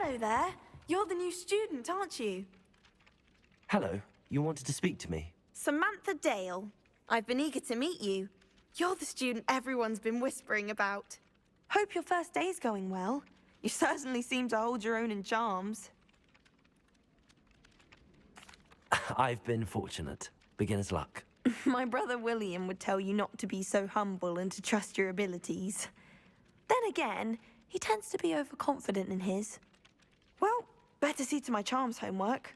Hello there. You're the new student, aren't you? Hello, you wanted to speak to me? Samantha Dale. I've been eager to meet you. You're the student everyone's been whispering about. Hope your first day's going well. You certainly seem to hold your own in charms. I've been fortunate. Beginner's luck. My brother William would tell you not to be so humble and to trust your abilities. Then again, he tends to be overconfident in his. Well, better see to my charms homework.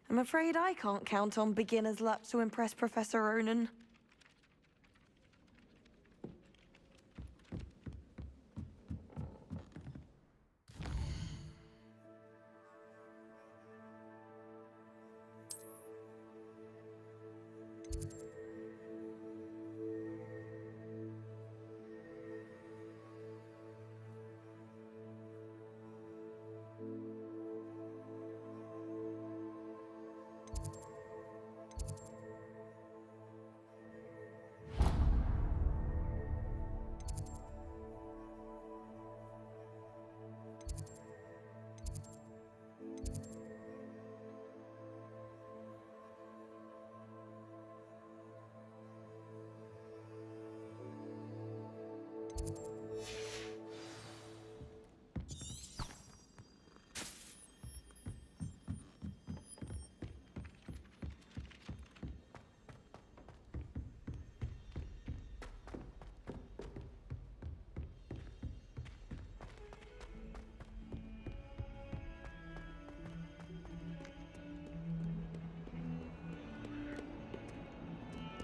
I'm afraid I can't count on beginner's luck to impress Professor Ronan.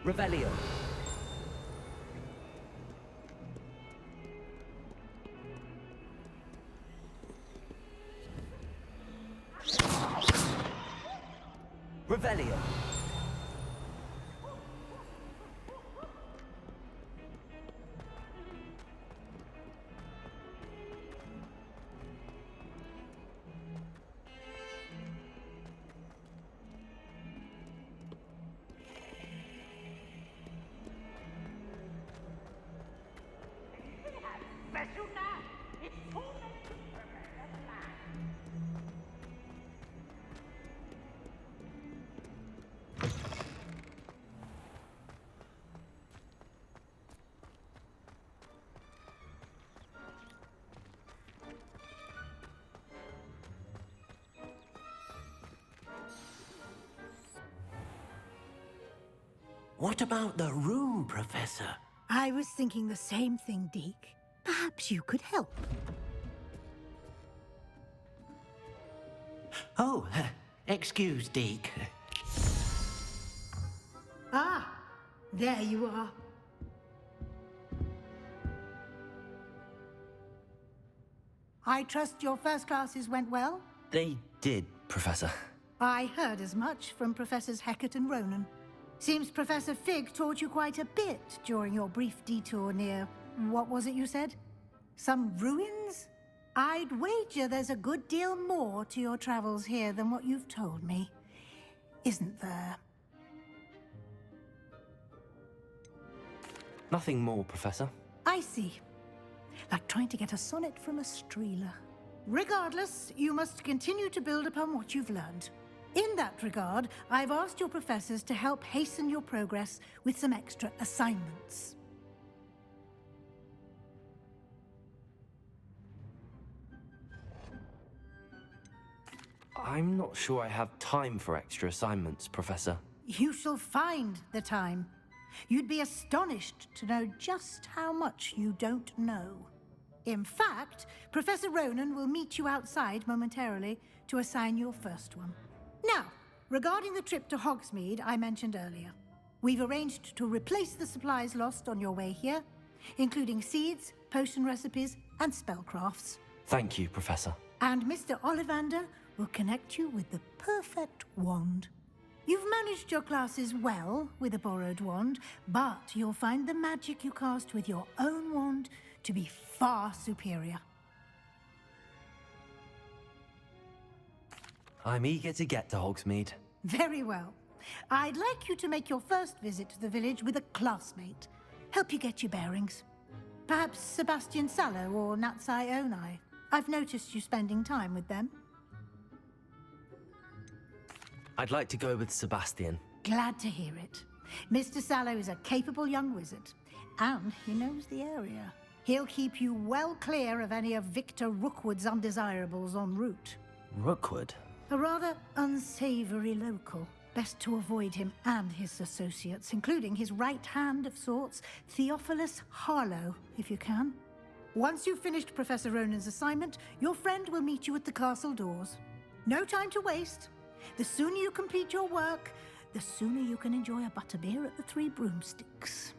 Revelio. Revelio. What about the room, Professor? I was thinking the same thing, Deke. Perhaps you could help. Oh, excuse, Deke. Ah, there you are. I trust your first classes went well? They did, Professor. I heard as much from Professors Hecat and Ronan. Seems Professor Fig taught you quite a bit during your brief detour near... what was it you said? Some ruins? I'd wager there's a good deal more to your travels here than what you've told me. Isn't there? Nothing more, Professor. I see. Like trying to get a sonnet from a streeler. Regardless, you must continue to build upon what you've learned. In that regard, I've asked your professors to help hasten your progress with some extra assignments. I'm not sure I have time for extra assignments, Professor. You shall find the time. You'd be astonished to know just how much you don't know. In fact, Professor Ronan will meet you outside momentarily to assign your first one. Now, regarding the trip to Hogsmeade I mentioned earlier, we've arranged to replace the supplies lost on your way here, including seeds, potion recipes, and spellcrafts. Thank you, Professor. And Mr. Ollivander will connect you with the perfect wand. You've managed your classes well with a borrowed wand, but you'll find the magic you cast with your own wand to be far superior. I'm eager to get to Hogsmeade. Very well. I'd like you to make your first visit to the village with a classmate. Help you get your bearings. Perhaps Sebastian Sallow or Natsai Onai. I've noticed you spending time with them. I'd like to go with Sebastian. Glad to hear it. Mr. Sallow is a capable young wizard, and he knows the area. He'll keep you well clear of any of Victor Rookwood's undesirables en route. Rookwood? A rather unsavory local. Best to avoid him and his associates, including his right hand of sorts, Theophilus Harlow, if you can. Once you've finished Professor Ronan's assignment, your friend will meet you at the castle doors. No time to waste. The sooner you complete your work, the sooner you can enjoy a butterbeer at the Three Broomsticks.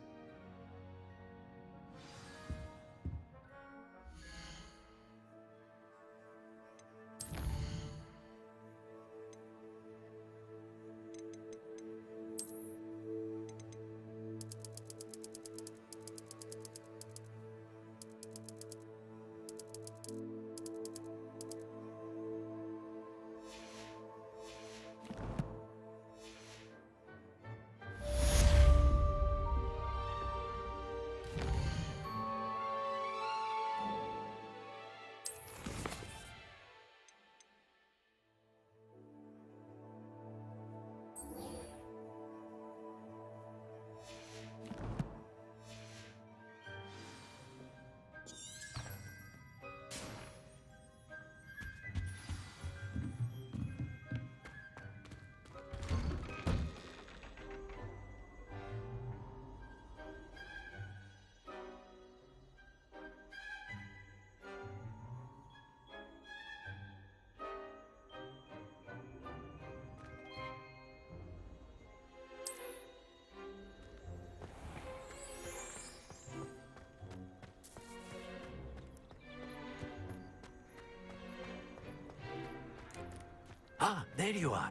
Ah, there you are.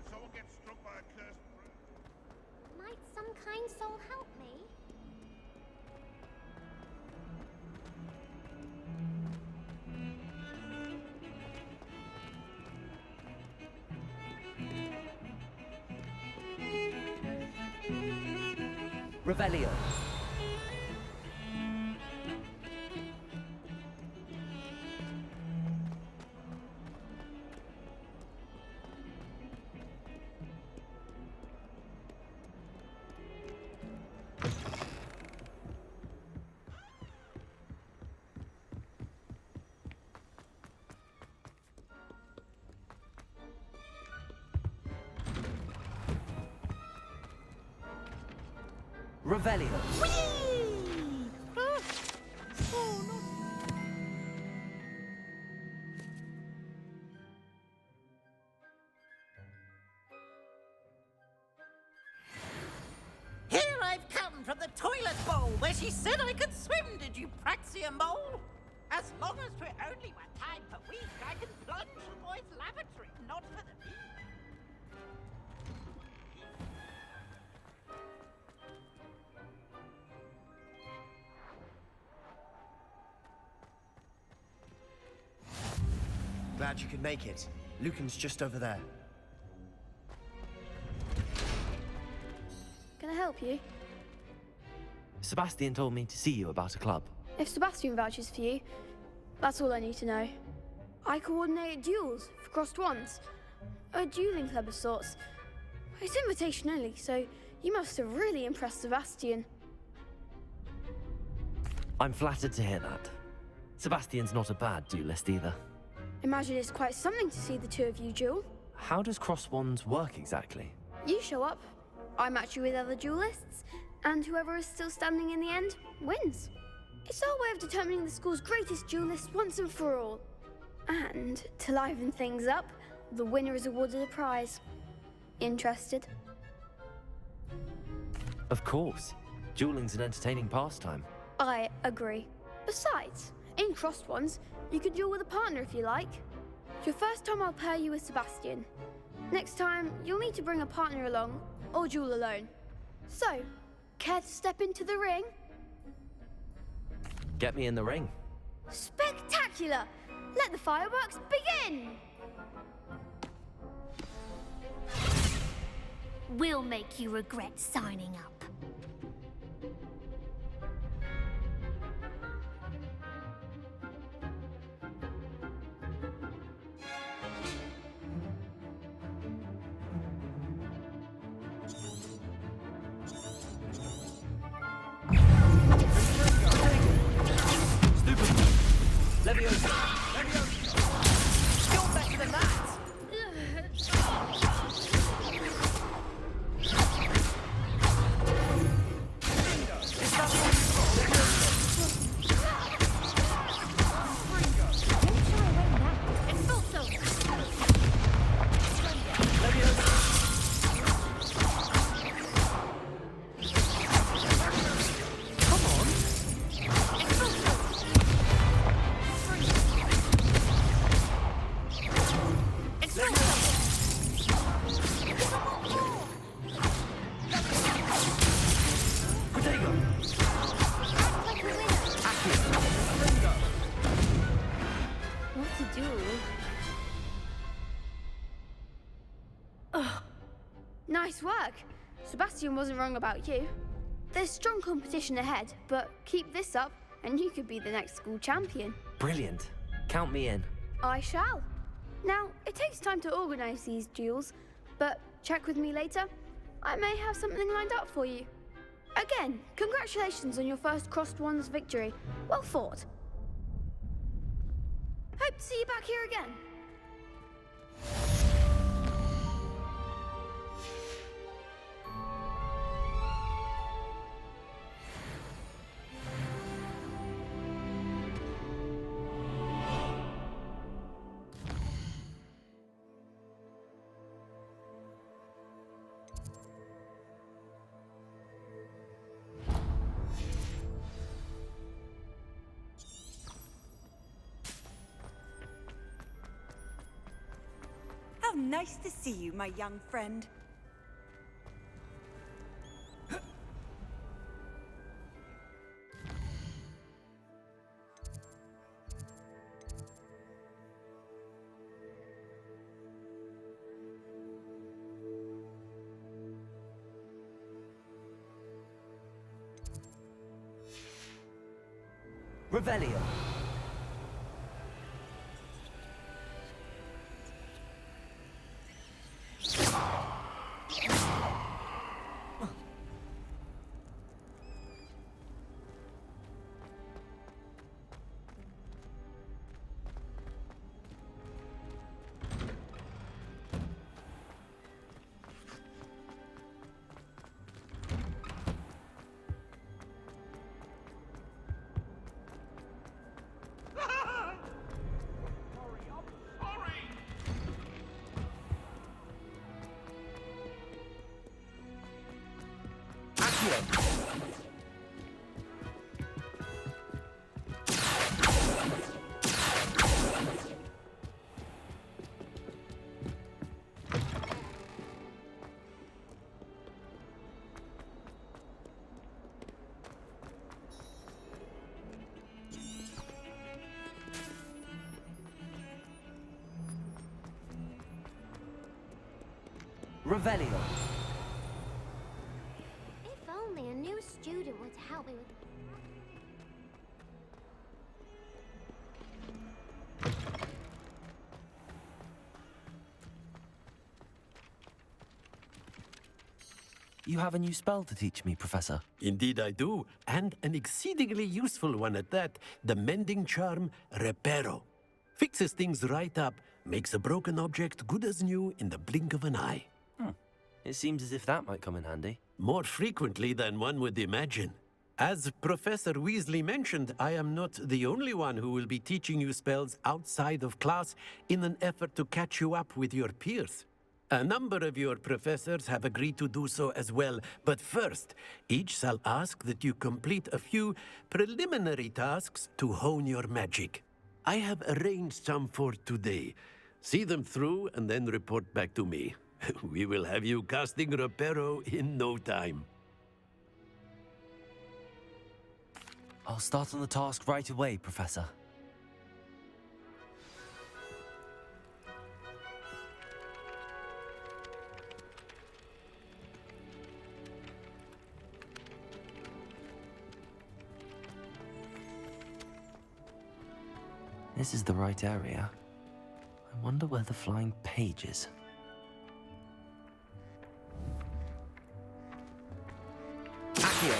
Someone gets struck by a cursed broom. Might some kind soul help me? Revelio. Revelio. Here I've come from the toilet bowl where she said I could swim, did you Praxia mole? As long as we're only 1 time per week, I can plunge the boys' lavatory, not for the bee. Glad you could make it. Lucan's just over there. Can I help you? Sebastian told me to see you about a club. If Sebastian vouches for you, that's all I need to know. I coordinate duels for crossed wands. A dueling club of sorts. It's invitation only, so you must have really impressed Sebastian. I'm flattered to hear that. Sebastian's not a bad duelist either. Imagine it's quite something to see the two of you duel. How does cross wands work exactly? You show up, I match you with other duelists, and whoever is still standing in the end wins. It's our way of determining the school's greatest duelist once and for all. And to liven things up, the winner is awarded a prize. Interested? Of course. Dueling's an entertaining pastime. I agree. Besides, in crossed ones, you can duel with a partner if you like. Your first time I'll pair you with Sebastian. Next time, you'll need to bring a partner along, or duel alone. So, care to step into the ring? Get me in the ring. Spectacular! Let the fireworks begin! will make you regret signing up. Leviosa! You're better than that! What to do? Ugh. Nice work. Sebastian wasn't wrong about you. There's strong competition ahead, but keep this up and you could be the next school champion. Brilliant. Count me in. I shall. Now, it takes time to organize these duels, but check with me later. I may have something lined up for you. Again, congratulations on your first Crossed Wands victory. Well fought. Hope to see you back here again. How nice to see you, my young friend. Revelio. Revelio. If only a new student would help me with... You have a new spell to teach me, Professor. Indeed I do, and an exceedingly useful one at that. The mending charm, Reparo. Fixes things right up, makes a broken object good as new in the blink of an eye. It seems as if that might come in handy. More frequently than one would imagine. As Professor Weasley mentioned, I am not the only one who will be teaching you spells outside of class in an effort to catch you up with your peers. A number of your professors have agreed to do so as well, but first, each shall ask that you complete a few preliminary tasks to hone your magic. I have arranged some for today. See them through and then report back to me. We will have you casting Reparo in no time. I'll start on the task right away, Professor. this is the right area. I wonder where the flying page is. Accio!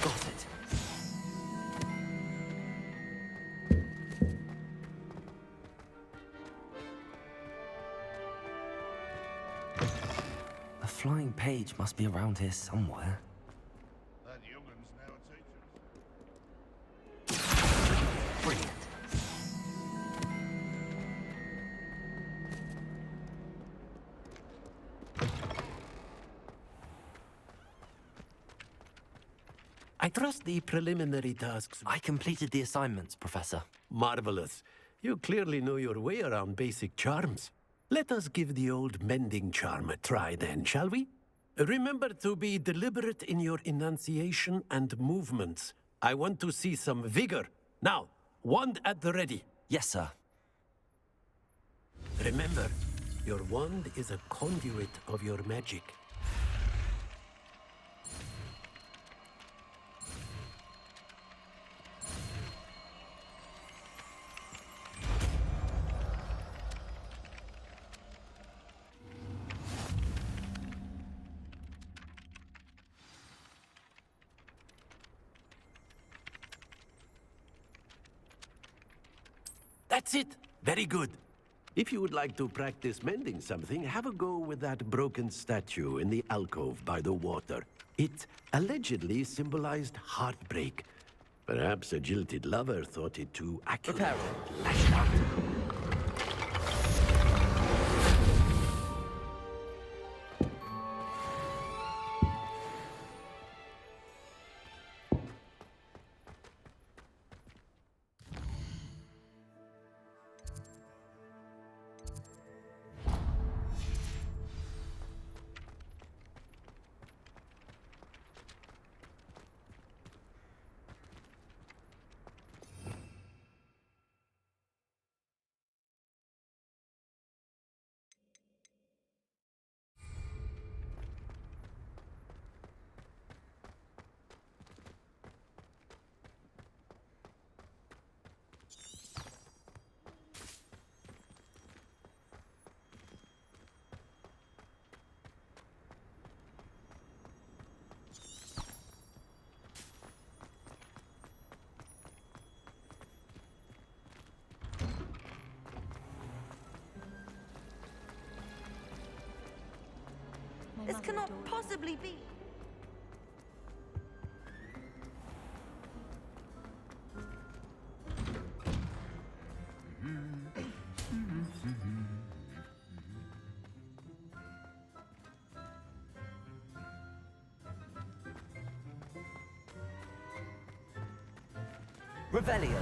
Got it. The flying page must be around here somewhere. That youngun's now a teacher. Brilliant. I trust the preliminary tasks. I completed the assignments, Professor. Marvelous. You clearly know your way around basic charms. Let us give the old mending charm a try then, shall we? Remember to be deliberate in your enunciation and movements. I want to see some vigor. Now, wand at the ready. Yes, sir. Remember, your wand is a conduit of your magic. That's it. Very good. If you would like to practice mending something, have a go with that broken statue in the alcove by the water. It allegedly symbolized heartbreak. Perhaps a jilted lover thought it too accurate. Repairing. Lashed out. This cannot possibly be. Revelio.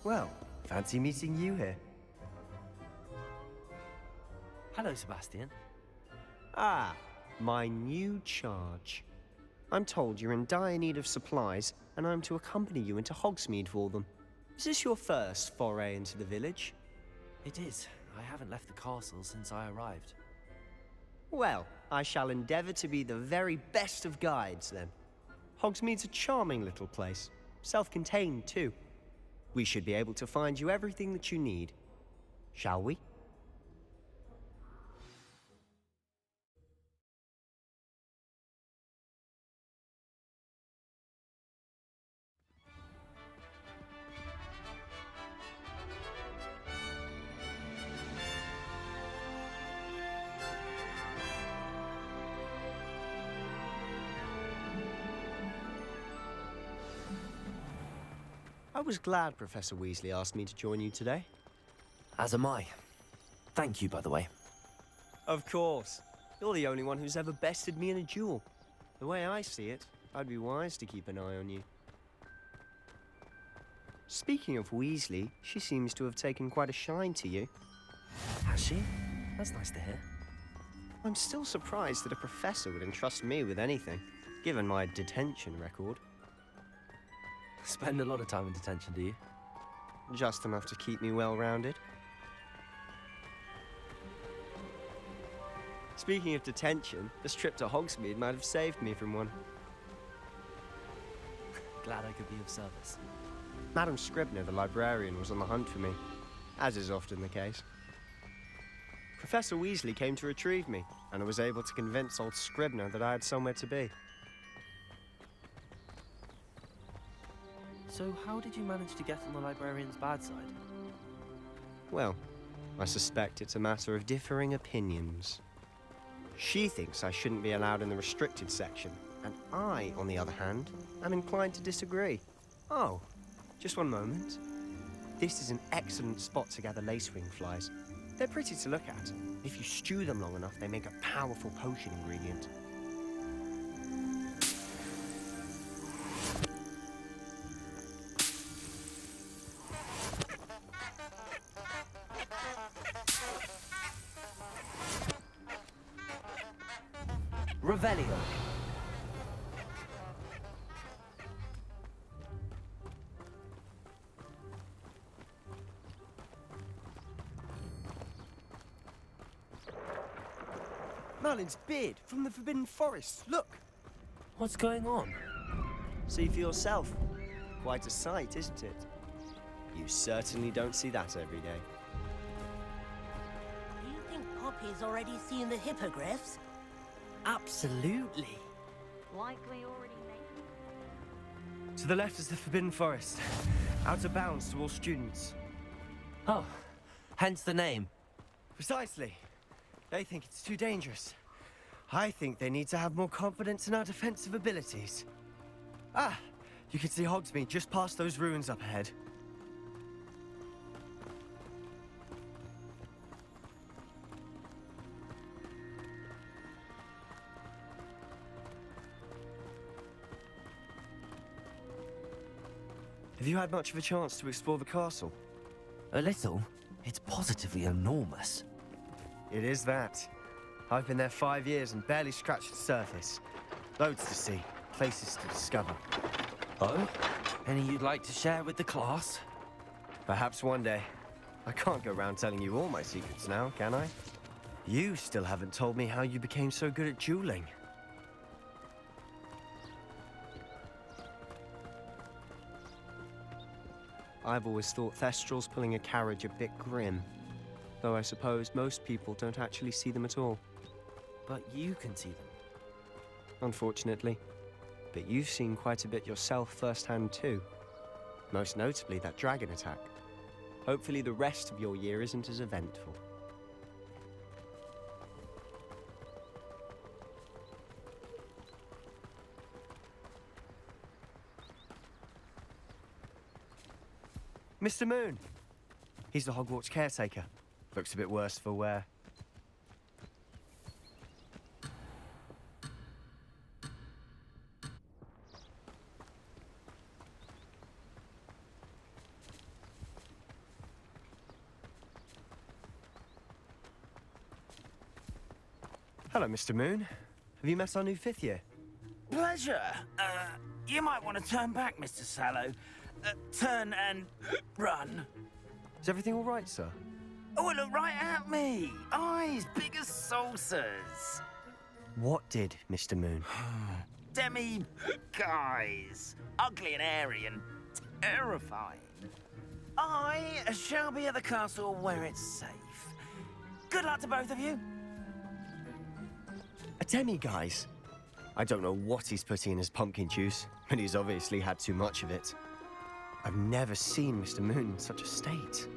Well, fancy meeting you here. Hello, Sebastian. Ah, my new charge. I'm told you're in dire need of supplies, and I'm to accompany you into Hogsmeade for them. Is this your first foray into the village? It is. I haven't left the castle since I arrived. Well, I shall endeavor to be the very best of guides, then. Hogsmeade's a charming little place. Self-contained, too. We should be able to find you everything that you need. Shall we? I was glad Professor Weasley asked me to join you today. As am I. Thank you, by the way. Of course. You're the only one who's ever bested me in a duel. The way I see it, I'd be wise to keep an eye on you. Speaking of Weasley, she seems to have taken quite a shine to you. Has she? That's nice to hear. I'm still surprised that a professor would entrust me with anything, given my detention record. Spend a lot of time in detention, do you? Just enough to keep me well-rounded. Speaking of detention, this trip to Hogsmeade might have saved me from one. Glad I could be of service. Madam Scribner, the librarian, was on the hunt for me, as is often the case. Professor Weasley came to retrieve me, and I was able to convince old Scribner that I had somewhere to be. So how did you manage to get on the librarian's bad side? Well, I suspect it's a matter of differing opinions. She thinks I shouldn't be allowed in the restricted section, and I, on the other hand, am inclined to disagree. Oh, just one moment. This is an excellent spot to gather lacewing flies. They're pretty to look at. If you stew them long enough, they make a powerful potion ingredient. Revelio. Merlin's beard from the Forbidden Forest. Look! What's going on? See for yourself. Quite a sight, isn't it? You certainly don't see that every day. Do you think Poppy's already seen the hippogriffs? Absolutely. Likely already made. To the left is the Forbidden Forest. Out of bounds to all students. Oh, hence the name. Precisely. They think it's too dangerous. I think they need to have more confidence in our defensive abilities. Ah, you can see Hogsmeade just past those ruins up ahead. Have you had much of a chance to explore the castle? A little. It's positively enormous. It is that. I've been there 5 years and barely scratched the surface. Loads to see, places to discover. Oh? Any you'd like to share with the class? Perhaps one day. I can't go around telling you all my secrets now, can I? You still haven't told me how you became so good at dueling. I've always thought Thestrals pulling a carriage a bit grim. Though I suppose most people don't actually see them at all. But you can see them. Unfortunately. But you've seen quite a bit yourself firsthand too. Most notably that dragon attack. Hopefully the rest of your year isn't as eventful. Mr. Moon! He's the Hogwarts caretaker. Looks a bit worse for wear. Hello, Mr. Moon. Have you met our new 5th year? Pleasure. You might want to turn back, Mr. Sallow. Turn and run. Is everything all right, sir? Oh, look right at me. Eyes big as saucers. What did, Mr. Moon? Demi guys. Ugly and airy and terrifying. I shall be at the castle where it's safe. Good luck to both of you. A demi-guise? I don't know what he's putting in his pumpkin juice, but he's obviously had too much of it. I've never seen Mr. Moon in such a state.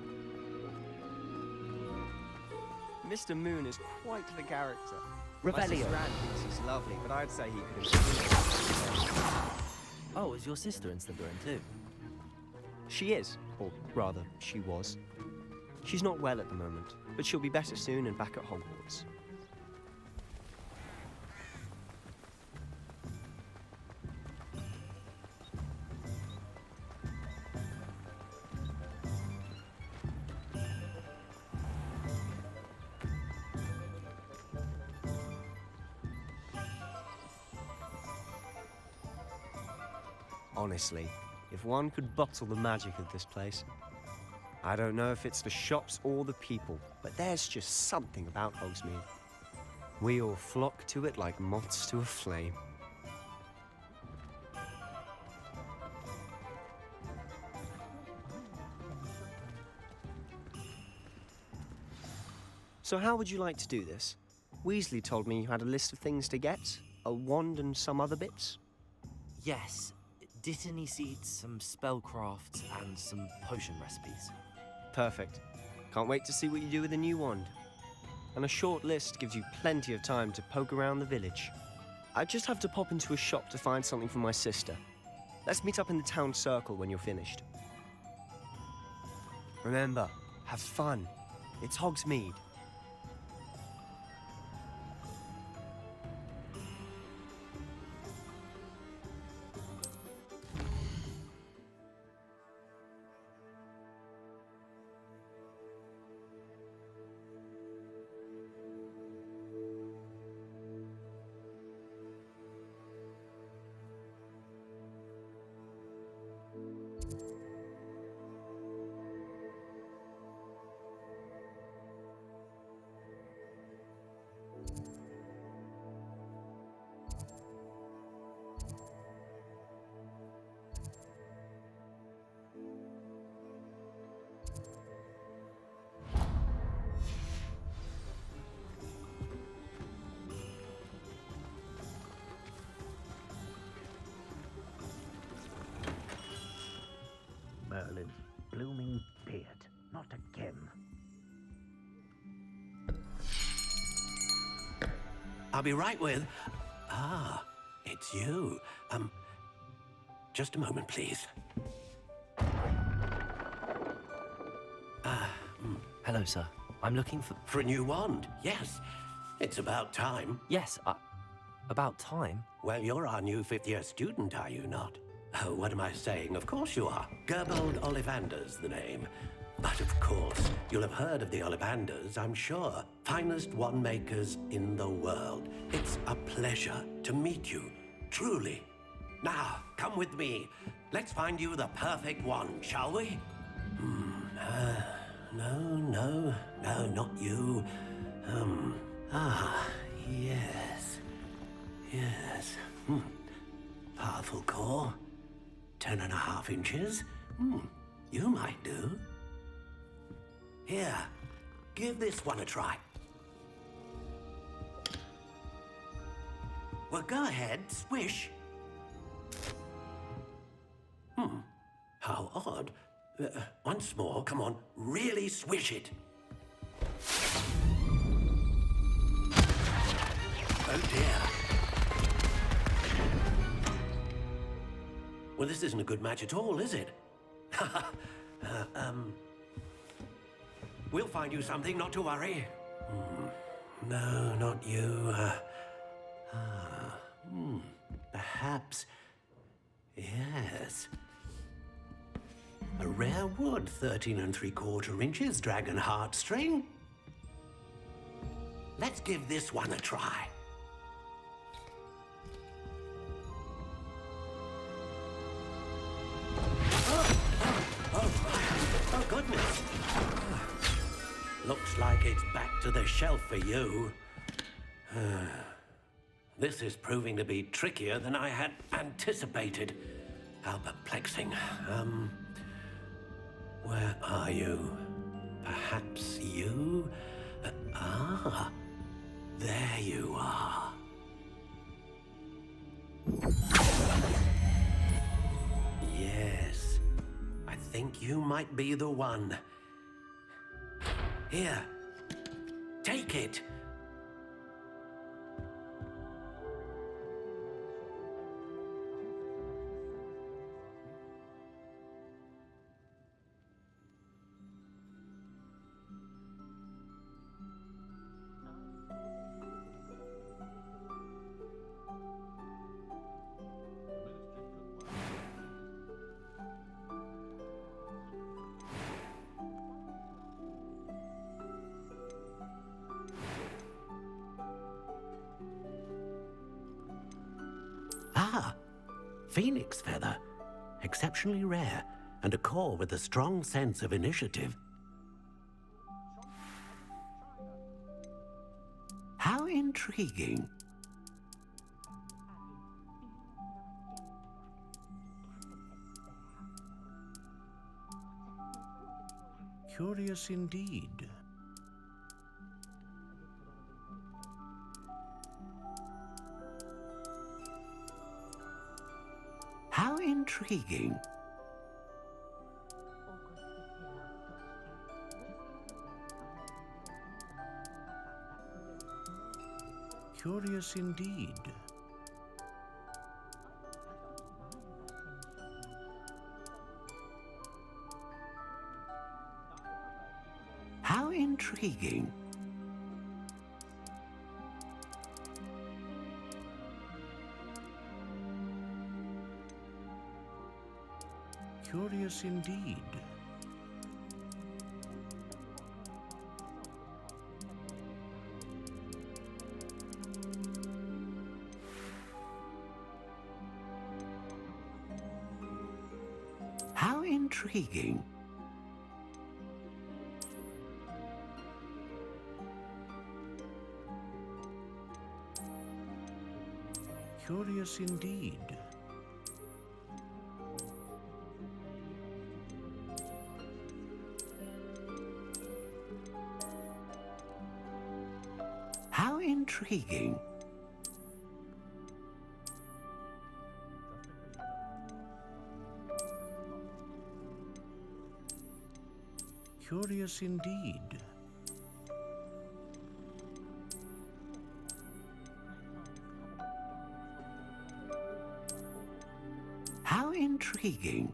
Mr. Moon is quite the character. My Revelio. sister Anne thinks he's lovely, but I'd say he could have... Oh, is your sister in Slytherin too? She is, or rather, she was. She's not well at the moment, but she'll be better soon and back at Hogwarts. Honestly, if one could bottle the magic of this place. I don't know if it's the shops or the people, but there's just something about Hogsmeade. We all flock to it like moths to a flame. So how would you like to do this? Weasley told me you had a list of things to get, a wand and some other bits. Yes. Dittany seeds, some spellcrafts, and some potion recipes. Perfect. Can't wait to see what you do with the new wand. And a short list gives you plenty of time to poke around the village. I just have to pop into a shop to find something for my sister. Let's meet up in the town circle when you're finished. Remember, have fun. It's Hogsmeade. Merlin's blooming beard. Not again. I'll be right with... Ah, it's you. Just a moment, please. Hello, sir. I'm looking for... For a new wand, yes. It's about time. Yes, about time? Well, you're our new fifth-year student, are you not? Oh, what am I saying? Of course you are. Gerbold Ollivander's the name. But of course, you'll have heard of the Ollivanders, I'm sure. Finest wand makers in the world. It's a pleasure to meet you, truly. Now, come with me. Let's find you the perfect wand, shall we? No, not you. Yes. Powerful core. 10.5 inches. You might do. Here, give this one a try. Well, go ahead, swish. How odd. Once more, come on, really swish it. Oh dear. Well, this isn't a good match at all, is it? We'll find you something, not to worry. No, not you. Perhaps. Yes. A rare wood, 13 3/4 inches, dragon heartstring. Let's give this one a try. Oh, goodness. Looks like it's back to the shelf for you. This is proving to be trickier than I had anticipated. How perplexing. Where are you? Perhaps you? There you are. Yes, I think you might be the one. Here, take it. Phoenix feather. exceptionally rare, and a core with a strong sense of initiative. How intriguing. Curious indeed. How intriguing. Curious indeed. How intriguing. Curious indeed. How intriguing. Curious indeed. How intriguing. Curious indeed. How intriguing.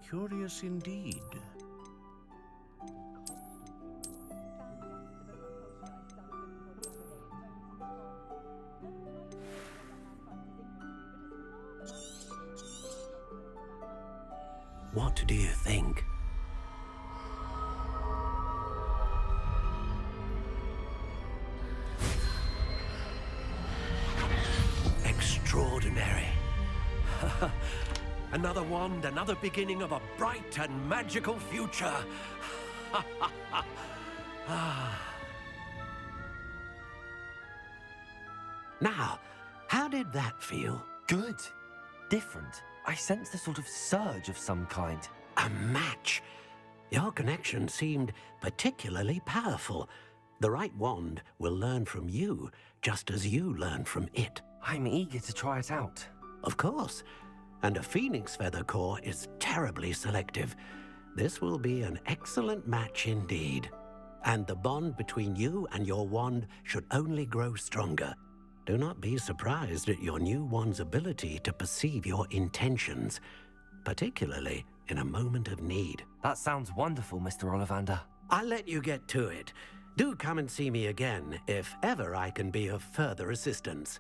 Curious indeed. What do you think? Extraordinary. Another wand, another beginning of a bright and magical future. Now, how did that feel? Good. Different. I sensed a sort of surge of some kind. A match. Your connection seemed particularly powerful. The right wand will learn from you, just as you learn from it. I'm eager to try it out. Of course. And a phoenix feather core is terribly selective. This will be an excellent match indeed. And the bond between you and your wand should only grow stronger. Do not be surprised at your new wand's ability to perceive your intentions, particularly in a moment of need. That sounds wonderful, Mr. Ollivander. I'll let you get to it. Do come and see me again if ever I can be of further assistance.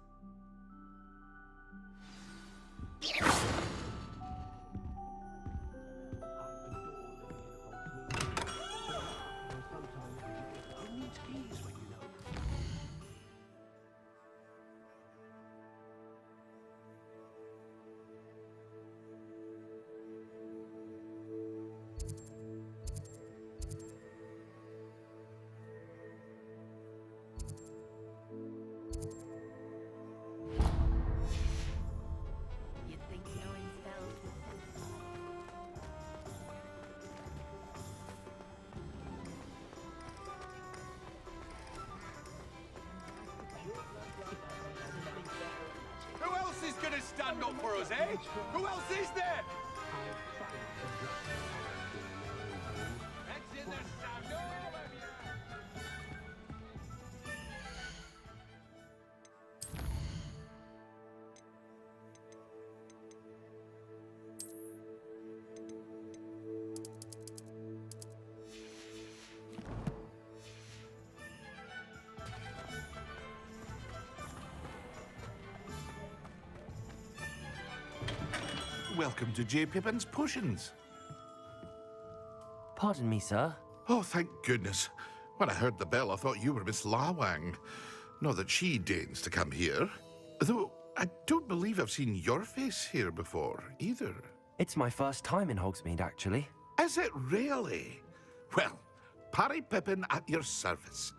Who else is gonna stand up for us, eh? Who else is there? Heads in the sand, all of you! Welcome to J. Pippin's Potions. Pardon me, sir. Oh, thank goodness. When I heard the bell, I thought you were Miss Lawang. Not that she deigns to come here. Though I don't believe I've seen your face here before, either. It's my first time in Hogsmeade, actually. Is it really? Well, Parry Pippin at your service.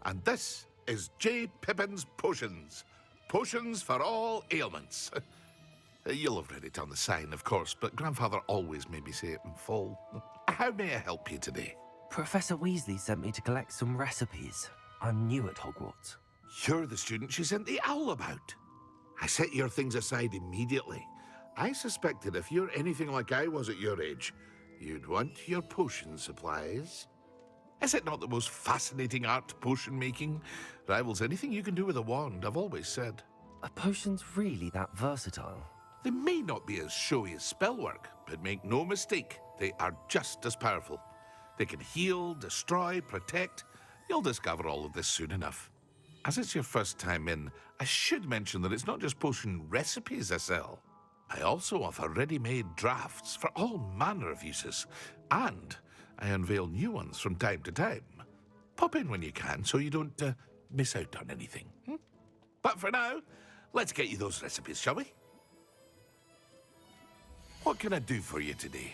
And this is J. Pippin's Potions. Potions for all ailments. You'll have read it on the sign, of course, but Grandfather always made me say it in full. How may I help you today? Professor Weasley sent me to collect some recipes. I'm new at Hogwarts. You're the student she sent the owl about. I set your things aside immediately. I suspected if you're anything like I was at your age, you'd want your potion supplies. Is it not the most fascinating art, potion making? Rivals anything you can do with a wand, I've always said. Are potions really that versatile? They may not be as showy as spellwork, but make no mistake, they are just as powerful. They can heal, destroy, protect. You'll discover all of this soon enough. As it's your first time in, I should mention that it's not just potion recipes I sell. I also offer ready-made drafts for all manner of uses, and I unveil new ones from time to time. Pop in when you can so you don't miss out on anything. But for now, let's get you those recipes, shall we? What can I do for you today?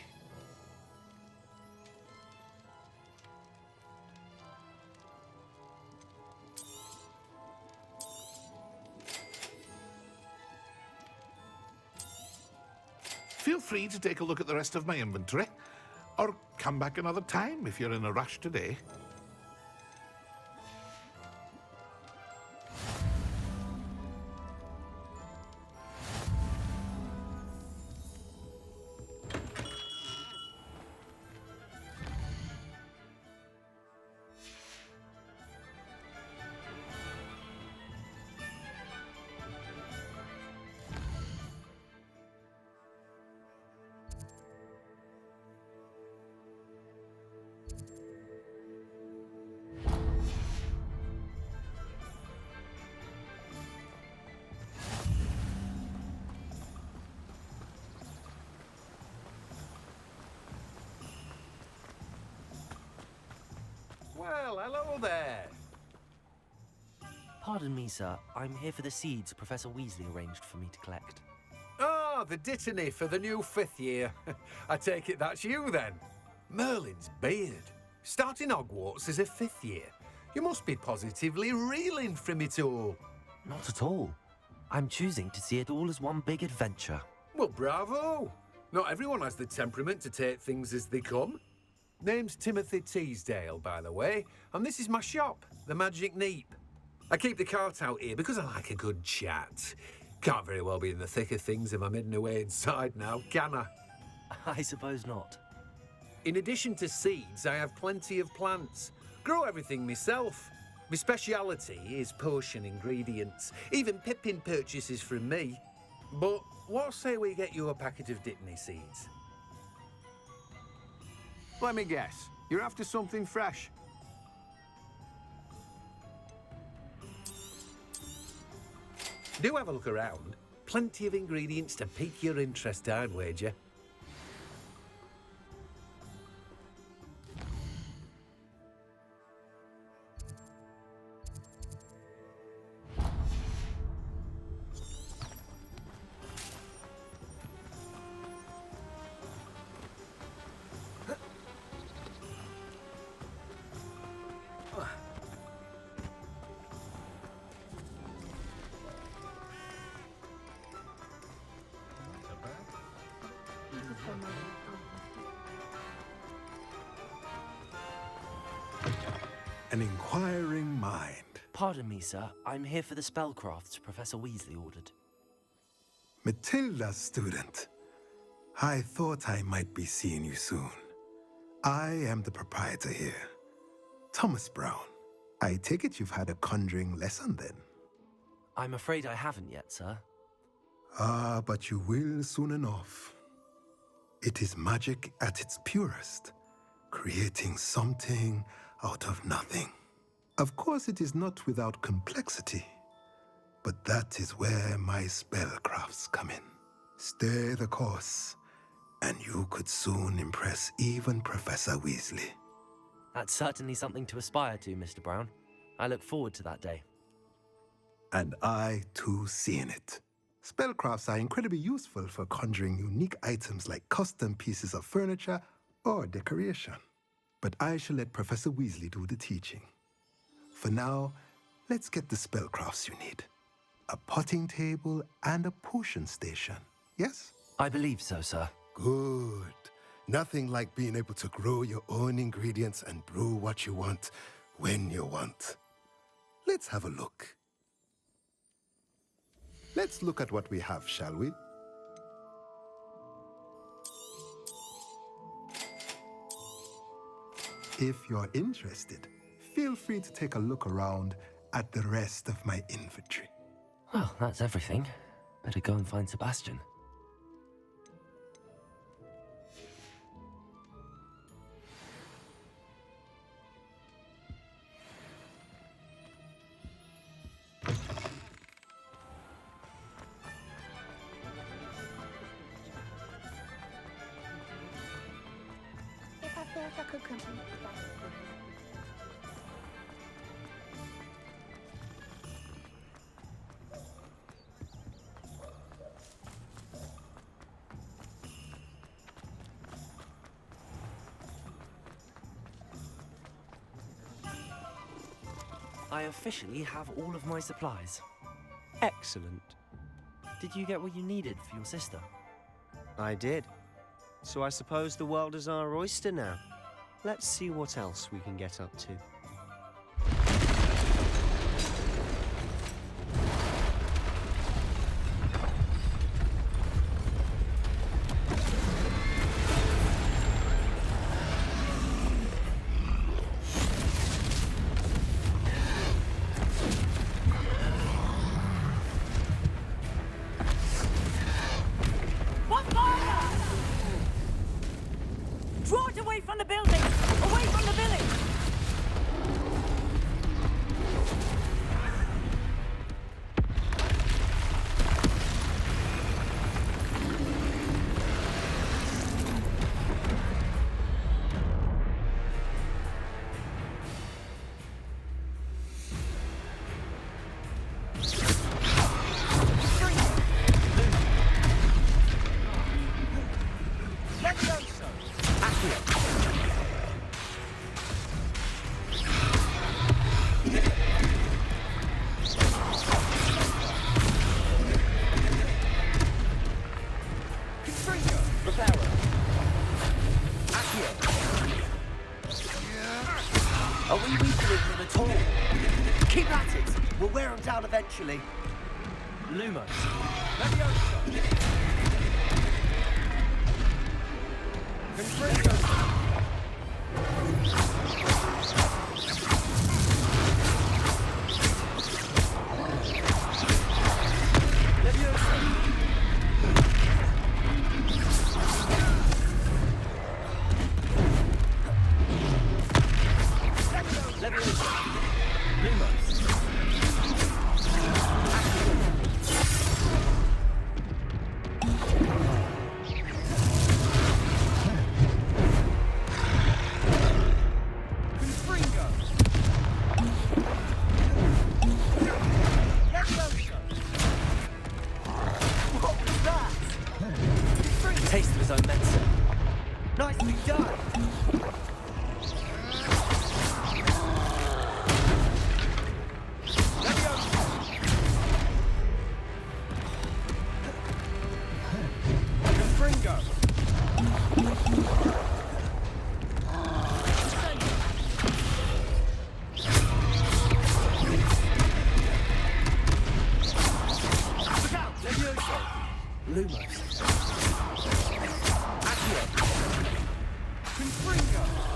Feel free to take a look at the rest of my inventory, or come back another time if you're in a rush today. Well, hello there. Pardon me, sir. I'm here for the seeds Professor Weasley arranged for me to collect. Ah, the dittany for the new 5th year. I take it that's you, then. Merlin's beard. Starting Hogwarts as a 5th year. You must be positively reeling from it all. Not at all. I'm choosing to see it all as one big adventure. Well, bravo. Not everyone has the temperament to take things as they come. Name's Timothy Teasdale, by the way, and this is my shop, the Magic Neep. I keep the cart out here because I like a good chat. Can't very well be in the thick of things if I'm hidden away inside now, can I? I suppose not. In addition to seeds, I have plenty of plants. Grow everything myself. My speciality is potion ingredients. Even Pippin purchases from me. But what say we get you a packet of dittany seeds? Let me guess. You're after something fresh. Do have a look around. Plenty of ingredients to pique your interest, I'd wager. An inquiring mind. Pardon me, sir. I'm here for the spellcrafts Professor Weasley ordered. Matilda's student. I thought I might be seeing you soon. I am the proprietor here, Thomas Brown. I take it you've had a conjuring lesson then? I'm afraid I haven't yet, sir. Ah, but you will soon enough. It is magic at its purest, creating something out of nothing. Of course, it is not without complexity, but that is where my spellcrafts come in. Stay the course, and you could soon impress even Professor Weasley. That's certainly something to aspire to, Mr. Brown. I look forward to that day. And I, too, seeing it. Spellcrafts are incredibly useful for conjuring unique items like custom pieces of furniture or decoration. But I shall let Professor Weasley do the teaching. For now, let's get the spellcrafts you need. A potting table and a potion station, yes? I believe so, sir. Good. Nothing like being able to grow your own ingredients and brew what you want when you want. Let's have a look. Let's look at what we have, shall we? If you're interested, feel free to take a look around at the rest of my inventory. Well, that's everything. Better go and find Sebastian. If I feel like I could continue to buy I officially have all of my supplies. Excellent. Did you get what you needed for your sister? I did. So I suppose the world is our oyster now. Let's see what else we can get up to. Draw it away from the building! Away from the village! Are we weakening him at all? Keep at it! We'll wear him down eventually. Lumos. Taste of his own medicine. Nicely done! Lumos. Confringo!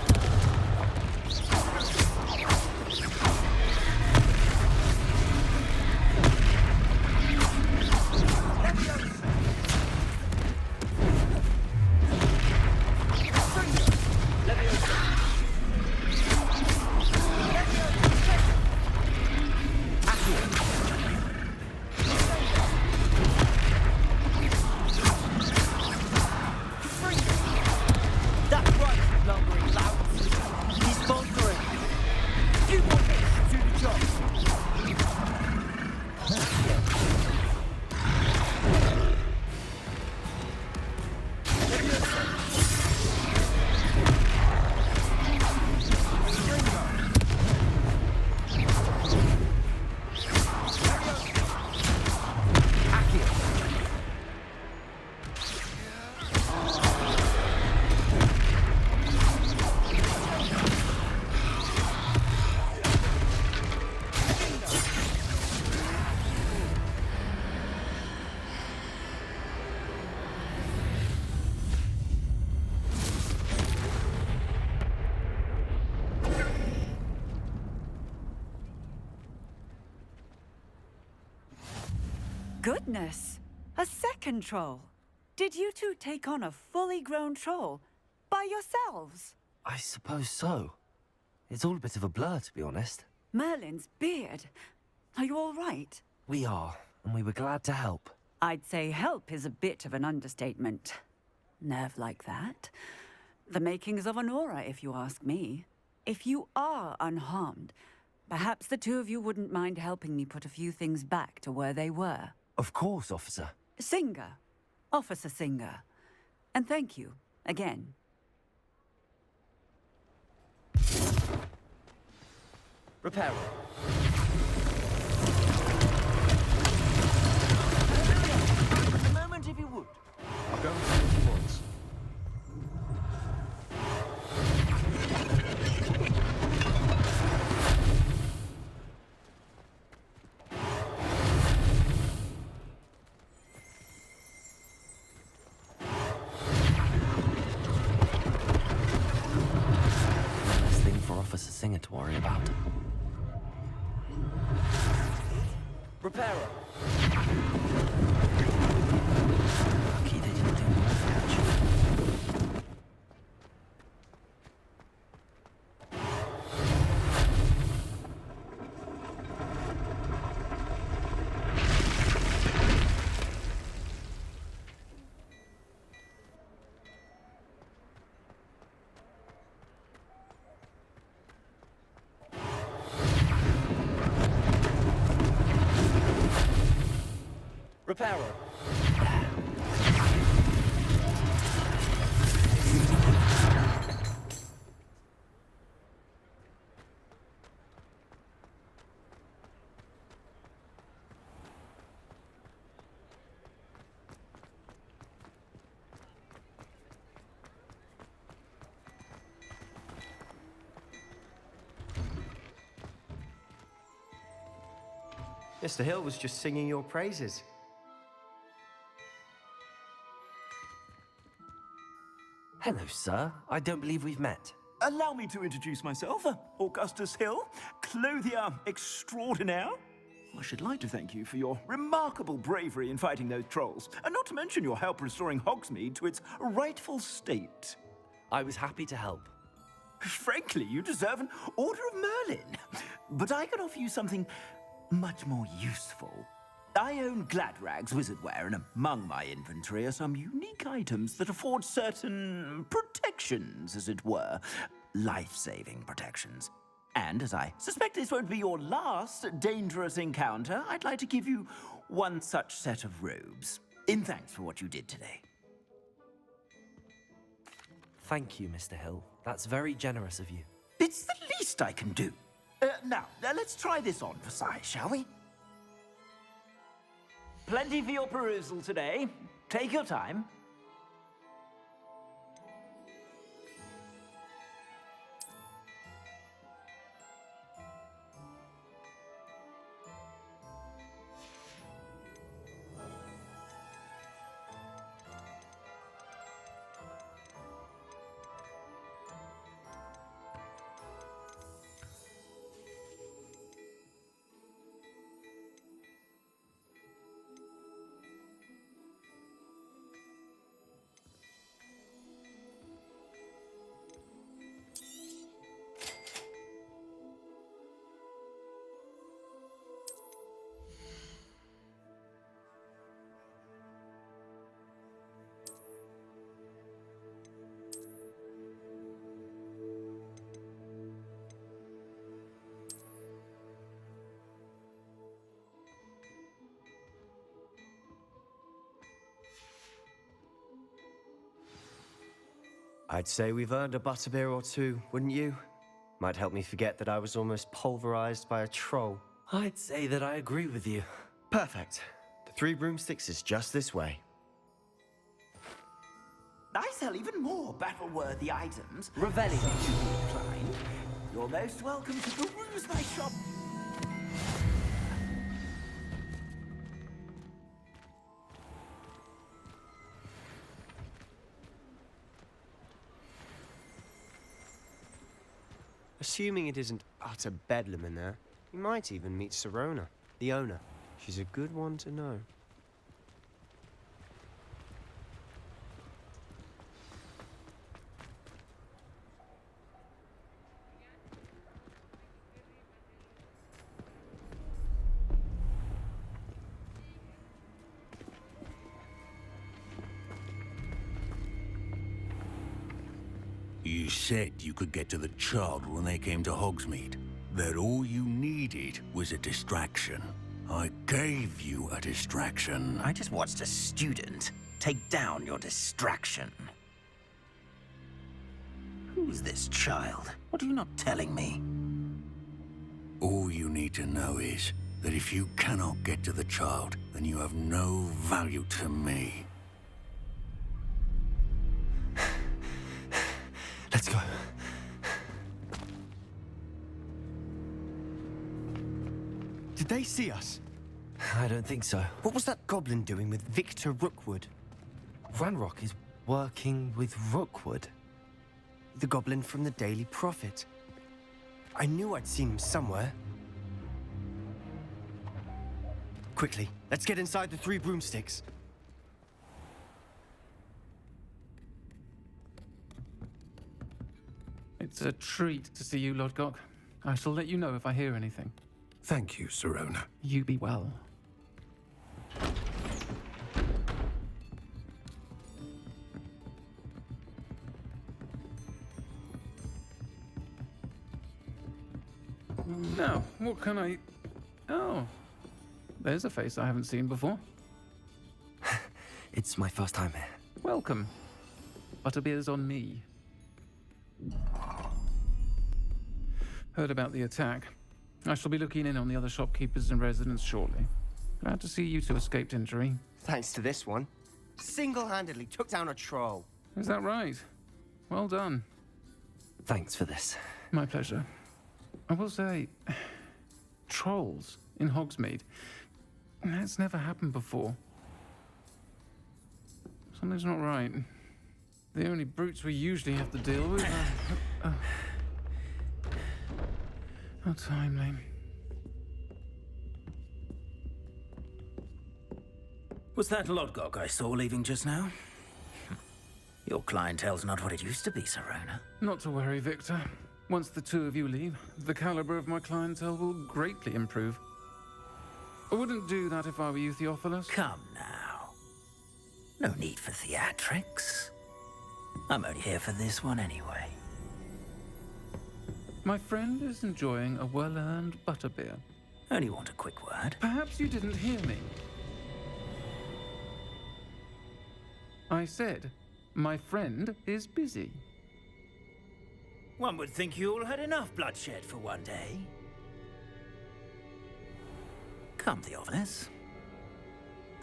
Goodness! A second troll. Did you two take on a fully grown troll by yourselves? I suppose so. It's all a bit of a blur, to be honest. Merlin's beard. Are you all right? We are, and we were glad to help. I'd say help is a bit of an understatement. Nerve like that. The makings of an aura, if you ask me. If you are unharmed, perhaps the two of you wouldn't mind helping me put a few things back to where they were. Of course, officer. Singer. Officer Singer. And thank you, again. Repairer. A moment, if you would. I'll go and see what he wants. Less thing for Officer Singer to worry about. Repairer. Lucky they didn't do more damage. Repairer. Mr. Hill was just singing your praises. Hello, sir. I don't believe we've met. Allow me to introduce myself, Augustus Hill, clothier extraordinaire. I should like to thank you for your remarkable bravery in fighting those trolls, and not to mention your help restoring Hogsmeade to its rightful state. I was happy to help. Frankly, you deserve an Order of Merlin. But I can offer you something much more useful. I own Gladrag's wizardware, and among my inventory are some unique items that afford certain protections, as it were. Life-saving protections. And as I suspect this won't be your last dangerous encounter, I'd like to give you one such set of robes, in thanks for what you did today. Thank you, Mr. Hill. That's very generous of you. It's the least I can do. Now, let's try this on for size, shall we? Plenty for your perusal today. Take your time. I'd say we've earned a butterbeer or two, wouldn't you? Might help me forget that I was almost pulverized by a troll. I'd say that I agree with you. Perfect. The 3 broomsticks is just this way. I sell even more battle-worthy items. Revelling if you inclined. You're most welcome to peruse my shop. Assuming it isn't utter bedlam in there, you might even meet Serona, the owner. She's a good one to know. You said you could get to the child when they came to Hogsmeade. That all you needed was a distraction. I gave you a distraction. I just watched a student take down your distraction. Who's this child? What are you not telling me? All you need to know is that if you cannot get to the child, then you have no value to me. Let's go. Did they see us? I don't think so. What was that goblin doing with Victor Rookwood? Ranrock is working with Rookwood. The goblin from the Daily Prophet. I knew I'd seen him somewhere. Quickly, let's get inside the 3 broomsticks. It's a treat to see you, Lodgok. I shall let you know if I hear anything. Thank you, Sirona. You be well. Now, what can I... Oh, there's a face I haven't seen before. It's my first time here. Welcome. Butterbeer's on me. Heard about the attack. I shall be looking in on the other shopkeepers and residents shortly. Glad to see you two escaped injury. Thanks to this one. Single-handedly took down a troll. Is that right? Well done. Thanks for this. My pleasure. I will say, trolls in Hogsmeade. That's never happened before. Something's not right. The only brutes we usually have to deal with are... How timely. Was that Lodgok I saw leaving just now? Your clientele's not what it used to be, Sirona. Not to worry, Victor. Once the 2 of you leave, the caliber of my clientele will greatly improve. I wouldn't do that if I were you, Theophilus. Come now. No need for theatrics. I'm only here for this one anyway. My friend is enjoying a well-earned butterbeer. Only want a quick word. Perhaps you didn't hear me. I said, my friend is busy. One would think you all had enough bloodshed for one day. Come, Theophilus.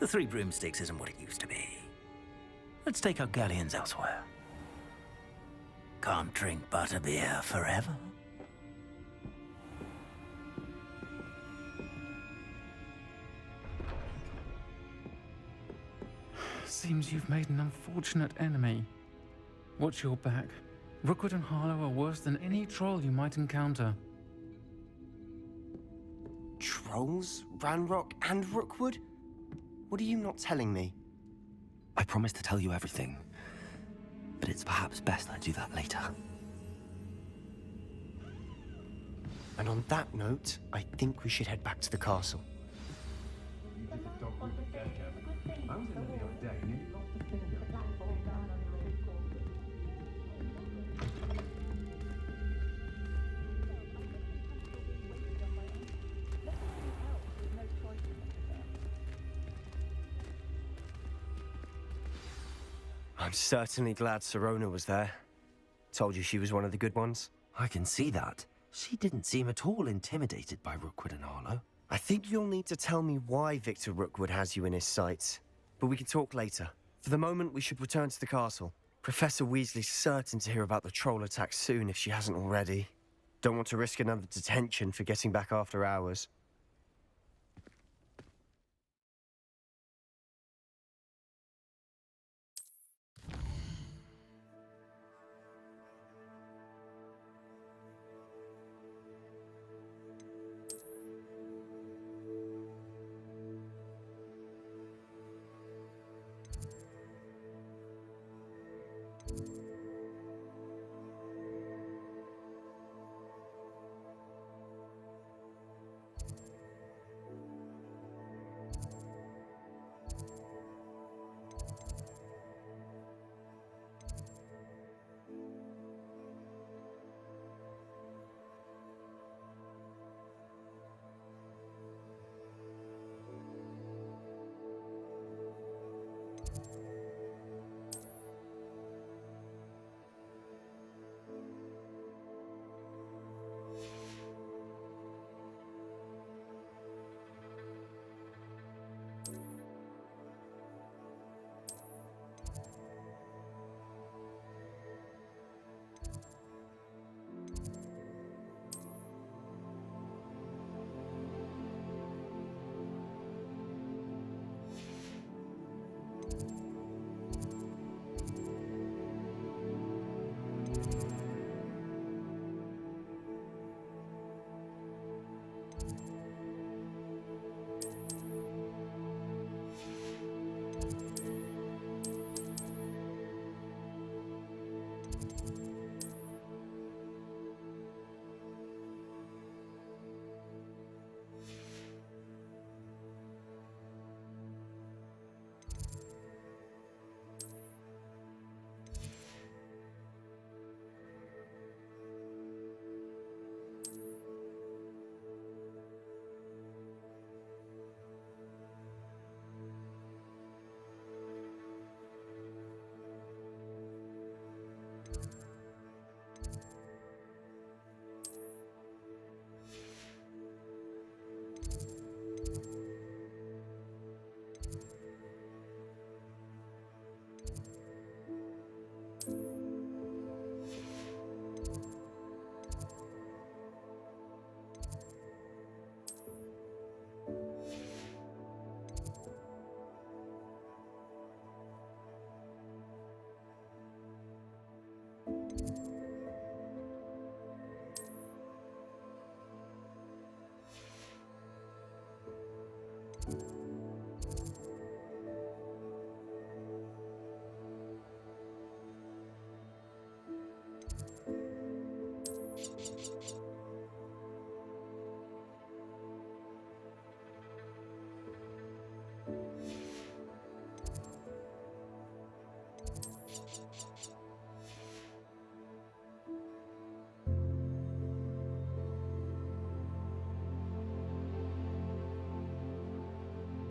The 3 broomsticks isn't what it used to be. Let's take our galleons elsewhere. Can't drink butterbeer forever. Seems you've made an unfortunate enemy. Watch your back. Rookwood and Harlow are worse than any troll you might encounter. Trolls? Ranrock and Rookwood? What are you not telling me? I promised to tell you everything, but it's perhaps best I do that later. And on that note, I think we should head back to the castle. I'm certainly glad Sirona was there. Told you she was one of the good ones. I can see that. She didn't seem at all intimidated by Rookwood and Harlow. I think you'll need to tell me why Victor Rookwood has you in his sights. But we can talk later. For the moment, we should return to the castle. Professor Weasley's certain to hear about the troll attack soon if she hasn't already. Don't want to risk another detention for getting back after hours.